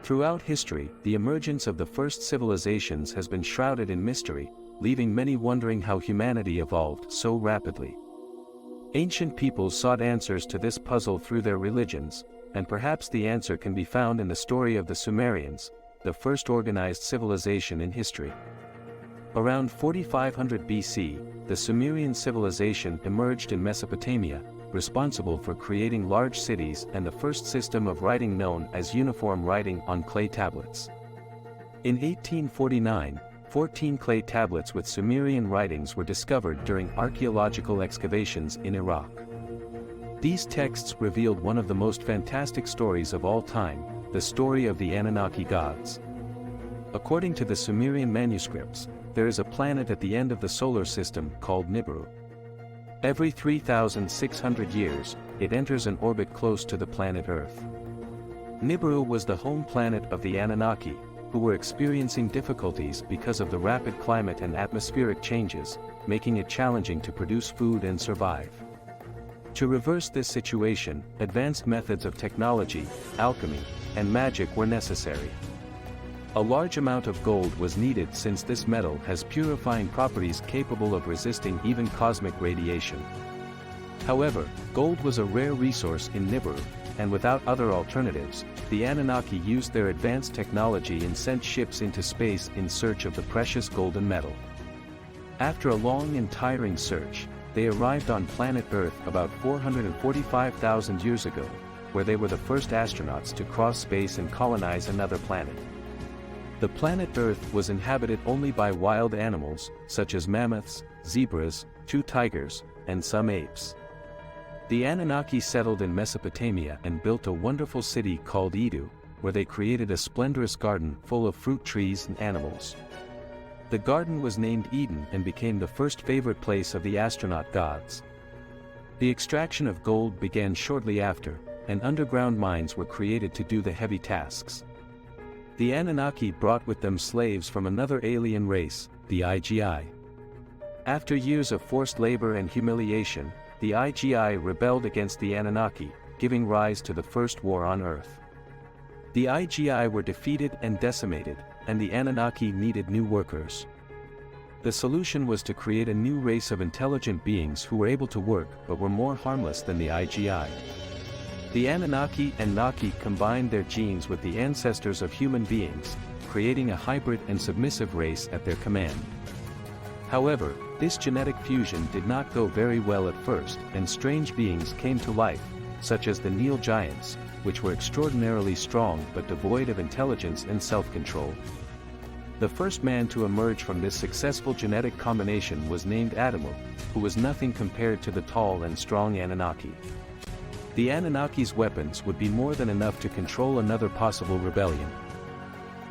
Throughout history, the emergence of the first civilizations has been shrouded in mystery, leaving many wondering how humanity evolved so rapidly. Ancient peoples sought answers to this puzzle through their religions, and perhaps the answer can be found in the story of the Sumerians, the first organized civilization in history. Around 4500 BC, the Sumerian civilization emerged in Mesopotamia, responsible for creating large cities and the first system of writing known as uniform writing on clay tablets. In 1849, 14 clay tablets with Sumerian writings were discovered during archaeological excavations in Iraq. These texts revealed one of the most fantastic stories of all time, the story of the Anunnaki gods. According to the Sumerian manuscripts, there is a planet at the end of the solar system called Nibiru. Every 3,600 years, it enters an orbit close to the planet Earth. Nibiru was the home planet of the Anunnaki, who were experiencing difficulties because of the rapid climate and atmospheric changes, making it challenging to produce food and survive. To reverse this situation, advanced methods of technology, alchemy, and magic were necessary. A large amount of gold was needed since this metal has purifying properties capable of resisting even cosmic radiation. However, gold was a rare resource in Nibiru, and without other alternatives, the Anunnaki used their advanced technology and sent ships into space in search of the precious golden metal. After a long and tiring search, they arrived on planet Earth about 445,000 years ago, where they were the first astronauts to cross space and colonize another planet. The planet Earth was inhabited only by wild animals, such as mammoths, zebras, 2 tigers, and some apes. The Anunnaki settled in Mesopotamia and built a wonderful city called Idu, where they created a splendorous garden full of fruit trees and animals. The garden was named Eden and became the first favorite place of the astronaut gods. The extraction of gold began shortly after, and underground mines were created to do the heavy tasks. The Anunnaki brought with them slaves from another alien race, the IGI. After years of forced labor and humiliation, the IGI rebelled against the Anunnaki, giving rise to the first war on Earth. The IGI were defeated and decimated, and the Anunnaki needed new workers. The solution was to create a new race of intelligent beings who were able to work but were more harmless than the IGI. The Anunnaki and Naki combined their genes with the ancestors of human beings, creating a hybrid and submissive race at their command. However, this genetic fusion did not go very well at first, and strange beings came to life, such as the Nile giants, which were extraordinarily strong but devoid of intelligence and self-control. The first man to emerge from this successful genetic combination was named Adamu, who was nothing compared to the tall and strong Anunnaki. The Anunnaki's weapons would be more than enough to control another possible rebellion.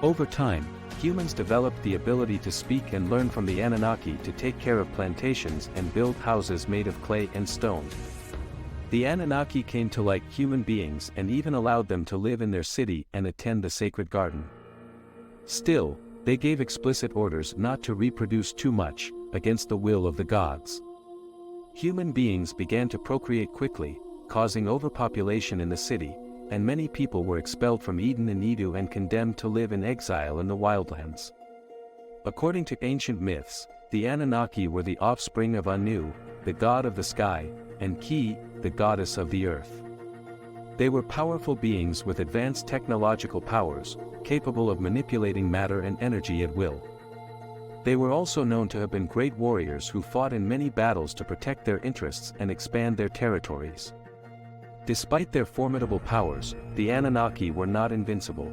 Over time, humans developed the ability to speak and learn from the Anunnaki to take care of plantations and build houses made of clay and stone. The Anunnaki came to like human beings and even allowed them to live in their city and attend the sacred garden. Still, they gave explicit orders not to reproduce too much, against the will of the gods. Human beings began to procreate quickly, causing overpopulation in the city, and many people were expelled from Eden and Idu and condemned to live in exile in the wildlands. According to ancient myths, the Anunnaki were the offspring of Anu, the god of the sky, and Ki, the goddess of the earth. They were powerful beings with advanced technological powers, capable of manipulating matter and energy at will. They were also known to have been great warriors who fought in many battles to protect their interests and expand their territories. Despite their formidable powers, the Anunnaki were not invincible.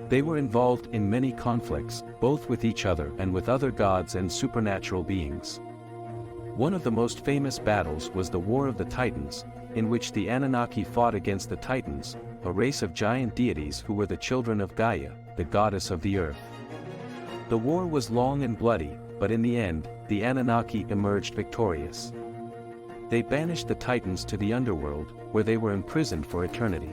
They were involved in many conflicts, both with each other and with other gods and supernatural beings. One of the most famous battles was the War of the Titans, in which the Anunnaki fought against the Titans, a race of giant deities who were the children of Gaia, the goddess of the earth. The war was long and bloody, but in the end, the Anunnaki emerged victorious. They banished the Titans to the underworld, where they were imprisoned for eternity.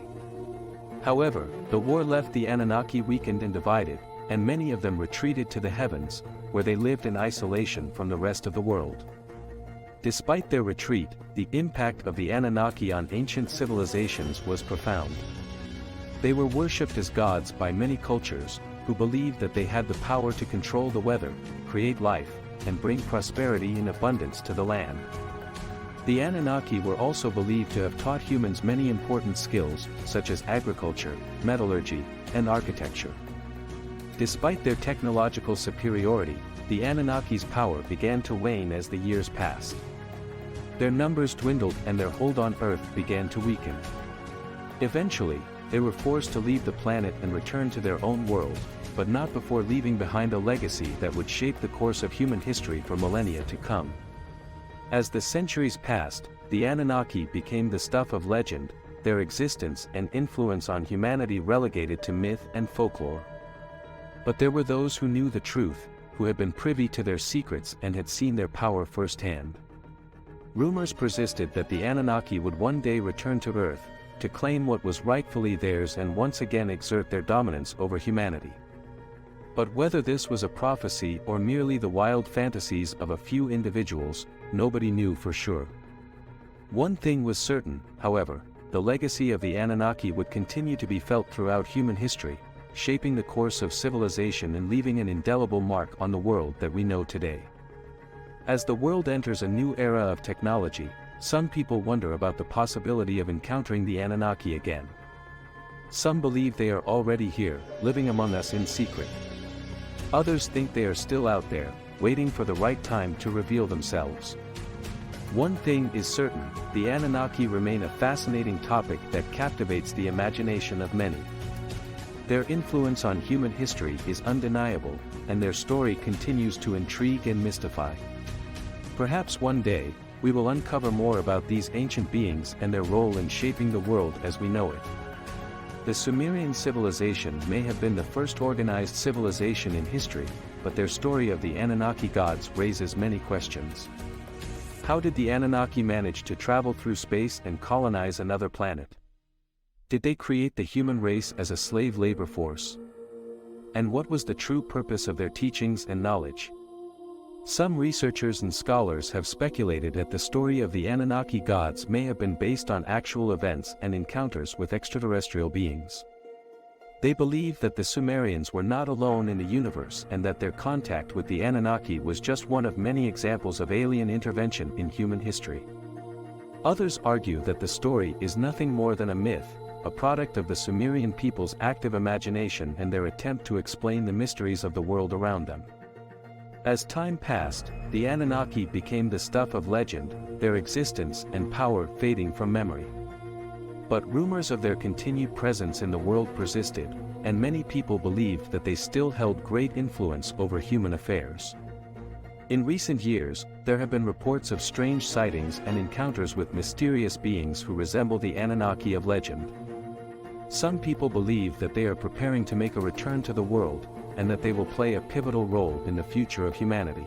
However, the war left the Anunnaki weakened and divided, and many of them retreated to the heavens, where they lived in isolation from the rest of the world. Despite their retreat, the impact of the Anunnaki on ancient civilizations was profound. They were worshipped as gods by many cultures, who believed that they had the power to control the weather, create life, and bring prosperity and abundance to the land. The Anunnaki were also believed to have taught humans many important skills, such as agriculture, metallurgy, and architecture. Despite their technological superiority, the Anunnaki's power began to wane as the years passed. Their numbers dwindled and their hold on Earth began to weaken. Eventually, they were forced to leave the planet and return to their own world, but not before leaving behind a legacy that would shape the course of human history for millennia to come. As the centuries passed, the Anunnaki became the stuff of legend, their existence and influence on humanity relegated to myth and folklore. But there were those who knew the truth, who had been privy to their secrets and had seen their power firsthand. Rumors persisted that the Anunnaki would one day return to Earth, to claim what was rightfully theirs and once again exert their dominance over humanity. But whether this was a prophecy or merely the wild fantasies of a few individuals, nobody knew for sure. One thing was certain, however: the legacy of the Anunnaki would continue to be felt throughout human history, shaping the course of civilization and leaving an indelible mark on the world that we know today. As the world enters a new era of technology, some people wonder about the possibility of encountering the Anunnaki again. Some believe they are already here, living among us in secret. Others think they are still out there, waiting for the right time to reveal themselves. One thing is certain: the Anunnaki remain a fascinating topic that captivates the imagination of many. Their influence on human history is undeniable, and their story continues to intrigue and mystify. Perhaps one day, we will uncover more about these ancient beings and their role in shaping the world as we know it. The Sumerian civilization may have been the first organized civilization in history, but their story of the Anunnaki gods raises many questions. How did the Anunnaki manage to travel through space and colonize another planet? Did they create the human race as a slave labor force? And what was the true purpose of their teachings and knowledge? Some researchers and scholars have speculated that the story of the Anunnaki gods may have been based on actual events and encounters with extraterrestrial beings. They believe that the Sumerians were not alone in the universe and that their contact with the Anunnaki was just one of many examples of alien intervention in human history. Others argue that the story is nothing more than a myth, a product of the Sumerian people's active imagination and their attempt to explain the mysteries of the world around them. As time passed, the Anunnaki became the stuff of legend, their existence and power fading from memory. But rumors of their continued presence in the world persisted, and many people believed that they still held great influence over human affairs. In recent years, there have been reports of strange sightings and encounters with mysterious beings who resemble the Anunnaki of legend. Some people believe that they are preparing to make a return to the world, and that they will play a pivotal role in the future of humanity.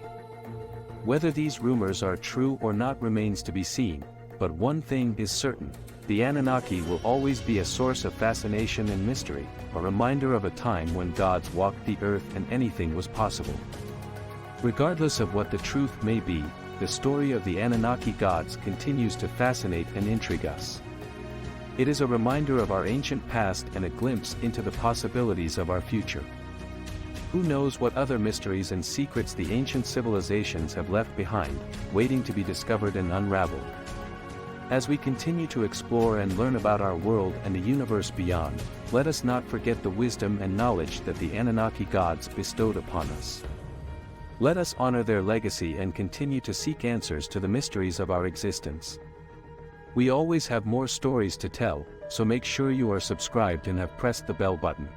Whether these rumors are true or not remains to be seen, but one thing is certain: the Anunnaki will always be a source of fascination and mystery, a reminder of a time when gods walked the earth and anything was possible. Regardless of what the truth may be, the story of the Anunnaki gods continues to fascinate and intrigue us. It is a reminder of our ancient past and a glimpse into the possibilities of our future. Who knows what other mysteries and secrets the ancient civilizations have left behind, waiting to be discovered and unraveled. As we continue to explore and learn about our world and the universe beyond, let us not forget the wisdom and knowledge that the Anunnaki gods bestowed upon us. Let us honor their legacy and continue to seek answers to the mysteries of our existence. We always have more stories to tell, so make sure you are subscribed and have pressed the bell button.